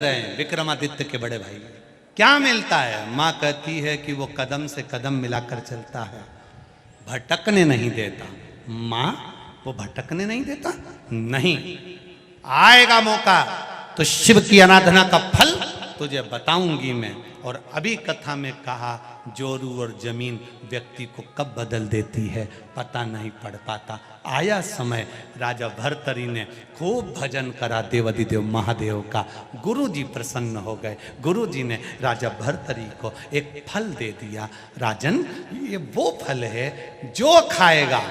रहे विक्रमादित्य के बड़े भाई। क्या मिलता है? माँ कहती है कि वो कदम से कदम मिलाकर चलता है, भटकने नहीं देता। माँ वो भटकने नहीं देता? नहीं, आएगा मौका तो शिव की आराधना का फल तुझे बताऊंगी मैं। और अभी कथा में कहा जोरू और जमीन व्यक्ति को कब बदल देती है पता नहीं पड़ पाता। आया समय, राजा भर्तरी ने खूब भजन करा देवाधिदेव महादेव का। गुरुजी प्रसन्न हो गए। गुरुजी ने राजा भर्तरी को एक फल दे दिया। राजन, ये वो फल है जो खाएगा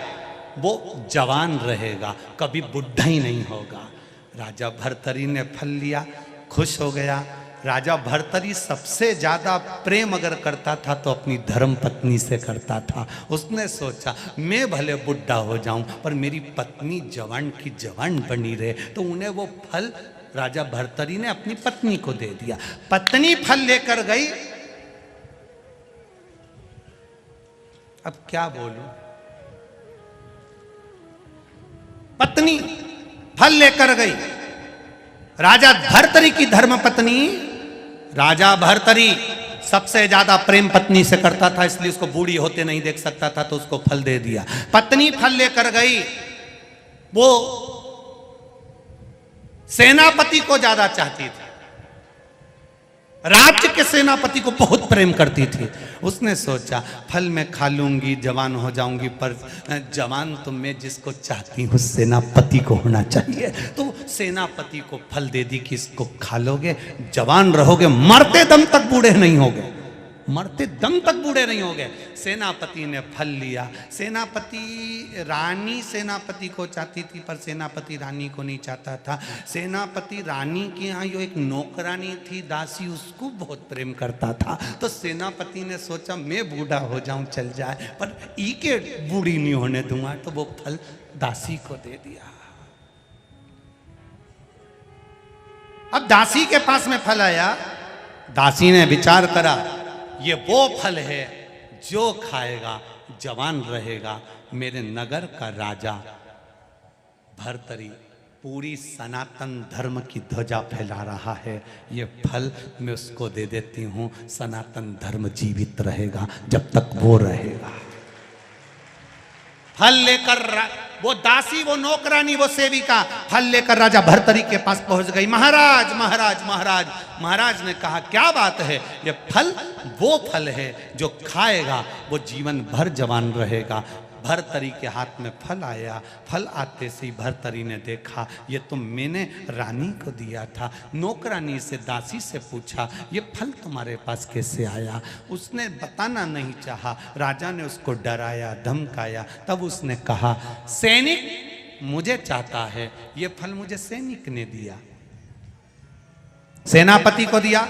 वो जवान रहेगा, कभी बुढ़ा ही नहीं होगा। राजा भर्तरी ने फल लिया, खुश हो गया। राजा भर्तरी सबसे ज्यादा प्रेम अगर करता था तो अपनी धर्म पत्नी से करता था। उसने सोचा मैं भले बुढ़ा हो जाऊं पर मेरी पत्नी जवान की जवान बनी रहे, तो उन्हें वो फल राजा भर्तरी ने अपनी पत्नी को दे दिया। पत्नी फल लेकर गई। अब क्या बोलूं, पत्नी फल लेकर गई। राजा भर्तरी की धर्म पत्नी, राजा भर्तरी सबसे ज्यादा प्रेम पत्नी से करता था, इसलिए उसको बूढ़ी होते नहीं देख सकता था, तो उसको फल दे दिया। पत्नी फल लेकर गई। वो सेनापति को ज्यादा चाहती थी, राज्य के सेनापति को बहुत प्रेम करती थी। उसने सोचा फल मैं खा लूंगी, जवान हो जाऊंगी, पर जवान तो मैं जिसको चाहती हूँ सेनापति को होना चाहिए। तो सेनापति को फल दे दी कि इसको खा लोगे, जवान रहोगे, मरते दम तक बूढ़े नहीं होगे, मरते दम तक बूढ़े नहीं हो गए। सेनापति ने फल लिया। सेनापति रानी सेनापति को चाहती थी पर सेनापति रानी को नहीं चाहता था। सेनापति रानी के यहाँ जो एक नौकरानी थी दासी, उसको बहुत प्रेम करता था। तो सेनापति ने सोचा मैं बूढ़ा हो जाऊं चल जाए, पर ई के बूढ़ी नहीं होने दूंगा, तो वो फल दासी को दे दिया। अब दासी के पास में फल आया। दासी ने विचार करा ये वो फल है जो खाएगा जवान रहेगा। मेरे नगर का राजा भर्तरी पूरी सनातन धर्म की ध्वजा फैला रहा है, ये फल मैं उसको दे देती हूँ, सनातन धर्म जीवित रहेगा जब तक वो रहेगा। फल लेकर वो दासी, वो नौकरानी, वो सेविका फल लेकर राजा भर्तरी के पास पहुंच गई। महाराज महाराज महाराज। महाराज ने कहा क्या बात है? ये फल वो फल है जो खाएगा वो जीवन भर जवान रहेगा। भर्तरी के हाथ में फल आया। फल आते से ही भर्तरी ने देखा ये तो मैंने रानी को दिया था। नौकरानी से, दासी से पूछा ये फल तुम्हारे पास कैसे आया? उसने बताना नहीं चाहा। राजा ने उसको डराया, धमकाया। तब उसने कहा सैनिक मुझे चाहता है, ये फल मुझे सैनिक ने दिया। सेनापति को दिया।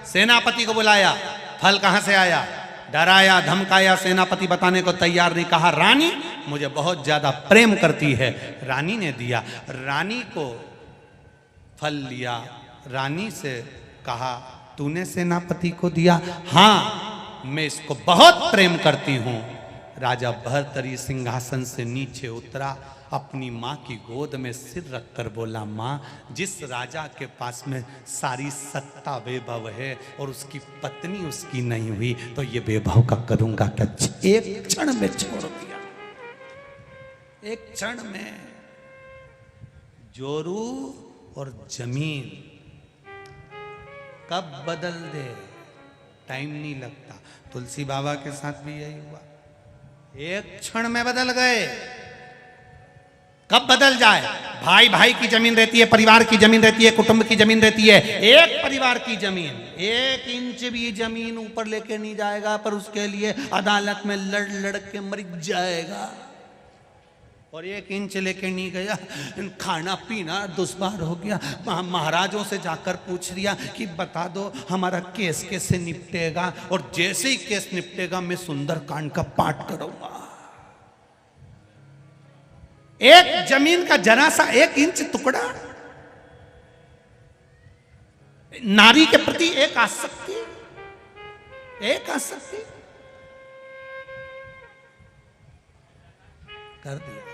सेनापति को बुलाया, फल कहां से आया? डराया, धमकाया, सेनापति बताने को तैयार नहीं। कहा रानी मुझे बहुत ज्यादा प्रेम करती है, रानी ने दिया। रानी को फल लिया। रानी से कहा तूने सेनापति को दिया? हाँ, मैं इसको बहुत प्रेम करती हूं। राजा भर्तरी सिंहासन से नीचे उतरा, अपनी माँ की गोद में सिर रखकर बोला माँ, जिस राजा के पास में सारी सत्ता वैभव है और उसकी पत्नी उसकी नहीं हुई, तो ये वैभव का करूंगा क्या? एक क्षण में छोड़ दिया, एक क्षण में। जोरू और जमीन कब बदल दे टाइम नहीं लगता। तुलसी बाबा के साथ भी यही हुआ, एक क्षण में बदल गए। कब बदल जाए? भाई भाई की जमीन रहती है, परिवार की जमीन रहती है, कुटुंब की जमीन रहती है। एक परिवार की जमीन 1 इंच भी जमीन ऊपर लेके नहीं जाएगा, पर उसके लिए अदालत में लड़ लड़ के मर जाएगा। और 1 इंच लेके नहीं गया, खाना पीना दुश्वार हो गया। महाराजों से जाकर पूछ लिया कि बता दो हमारा केस कैसे निपटेगा, और जैसे ही केस निपटेगा मैं सुंदरकांड का पाठ करूंगा। एक जमीन का जरा सा 1 इंच टुकड़ा, नारी के प्रति एक आसक्ति, एक आसक्ति कर दिया।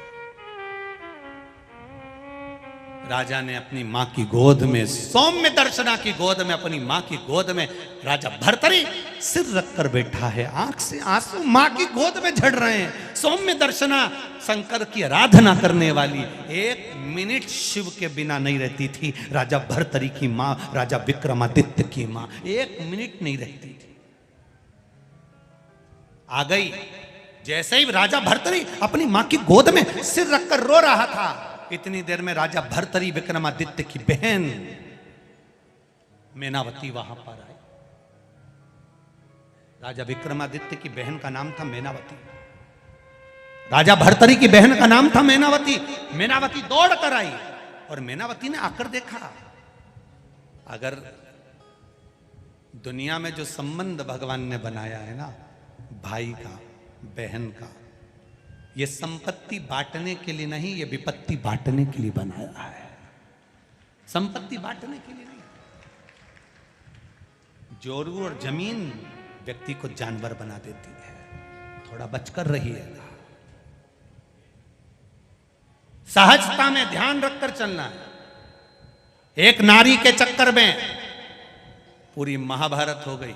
राजा ने अपनी माँ की गोद में, सौम्य दर्शना की गोद में, अपनी माँ की गोद में राजा भर्तरी सिर रखकर बैठा है। आंख से आंसू माँ की गोद में झड़ रहे हैं। सौम्य दर्शना शंकर की आराधना करने वाली 1 मिनट शिव के बिना नहीं रहती थी। राजा भर्तरी की माँ, राजा विक्रमादित्य की माँ 1 मिनट नहीं रहती थी। आ गई। जैसे ही राजा भर्तरी अपनी माँ की गोद में सिर रखकर रो रहा था, इतनी देर में राजा भर्तरी विक्रमादित्य की बहन मेनावती वहां पर आई। राजा विक्रमादित्य की बहन का नाम था मेनावती। राजा भर्तरी की बहन का नाम था मेनावती। मेनावती दौड़ कर आई और मेनावती ने आकर देखा, अगर दुनिया में जो संबंध भगवान ने बनाया है ना, भाई का, बहन का, ये संपत्ति बांटने के लिए नहीं, ये विपत्ति बांटने के लिए बनाया है। संपत्ति बांटने के लिए नहीं। जोरू और जमीन व्यक्ति को जानवर बना देती है। थोड़ा बचकर रहिएगा। सहजता में ध्यान रखकर चलना है। एक नारी के चक्कर में पूरी महाभारत हो गई।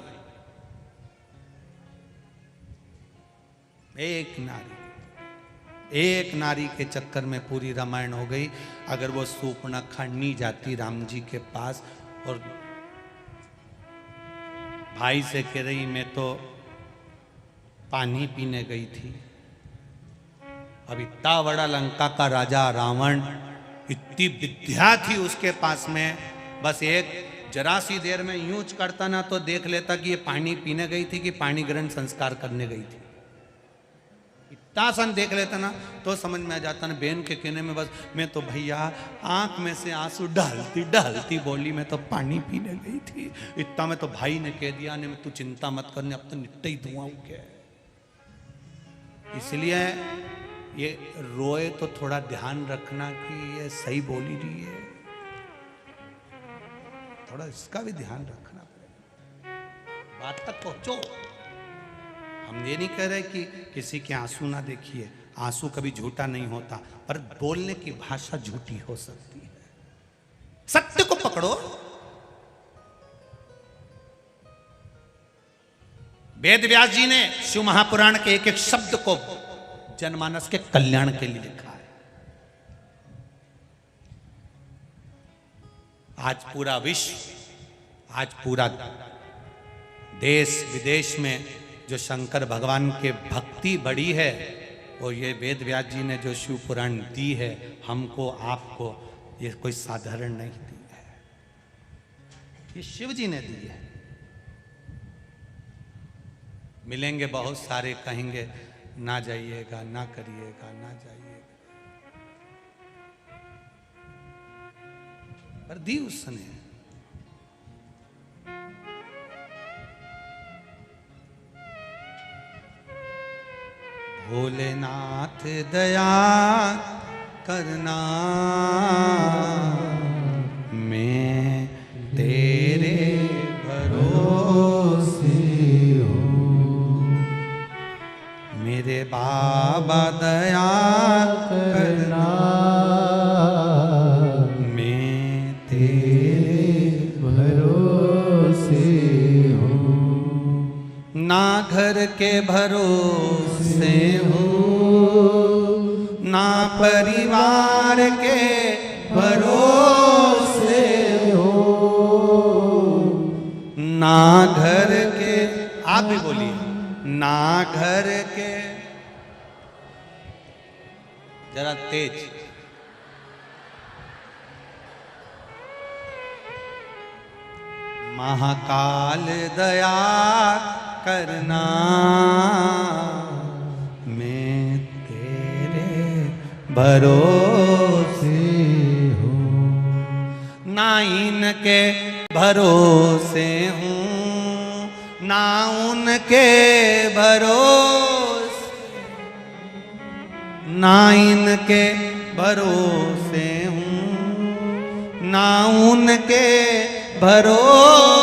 एक नारी के चक्कर में पूरी रामायण हो गई। अगर वो सूर्पणखा नहीं जाती राम जी के पास और भाई से कह रही मैं तो पानी पीने गई थी, अब इतना बड़ा लंका का राजा रावण, इतनी विद्या थी उसके पास में, बस एक जरा सी देर में यूं करता ना तो देख लेता कि ये पानी पीने गई थी कि पानी ग्रहण संस्कार करने गई थी। तासन देख लेता ना तो समझ में आ जाता ना। बहन के कहने में बस मैं तो भैया आंख में से आंसू डालती बोली मैं तो पानी पीने गई थी। इतना में तो भाई ने कह दिया ने तू चिंता मत करने, अब तो निपटे ही धुआं क्या। इसलिए ये रोए तो थोड़ा ध्यान रखना कि ये सही बोली रही है, थोड़ा इसका भी ध्यान रखना पड़ेगा। बात तक पहुंचो। हम ये नहीं कह रहे कि किसी के आंसू ना देखिए, आंसू कभी झूठा नहीं होता, पर बोलने की भाषा झूठी हो सकती है। सत्य को पकड़ो। वेद व्यास जी ने शिव महापुराण के एक एक शब्द को जनमानस के कल्याण के लिए लिखा है। आज पूरा विश्व, आज पूरा देश विदेश में जो शंकर भगवान के भक्ति बढ़ी है, वो ये वेद व्यास जी ने जो शिव पुराण दी है हमको आपको, ये कोई साधारण नहीं दी है, ये शिव जी ने दी है। मिलेंगे बहुत सारे, कहेंगे ना जाइएगा, ना करिएगा, ना जाइएगा, पर दी उसने। भोलेनाथ दया करना, मैं तेरे भरोसे हूँ। मेरे बाबा दया करना, मैं तेरे भरोसे हूँ। ना घर के भरोसे हूँ, ना परिवार के भरोसे हूँ, ना घर के, आप भी बोलिए, ना घर के, जरा तेज, महाकाल दया करना, मैं तेरे भरोसे हूँ। ना इनके भरोसे हूँ, ना उनके भरोसे, ना इनके भरोसे हूँ, ना उनके भरोसे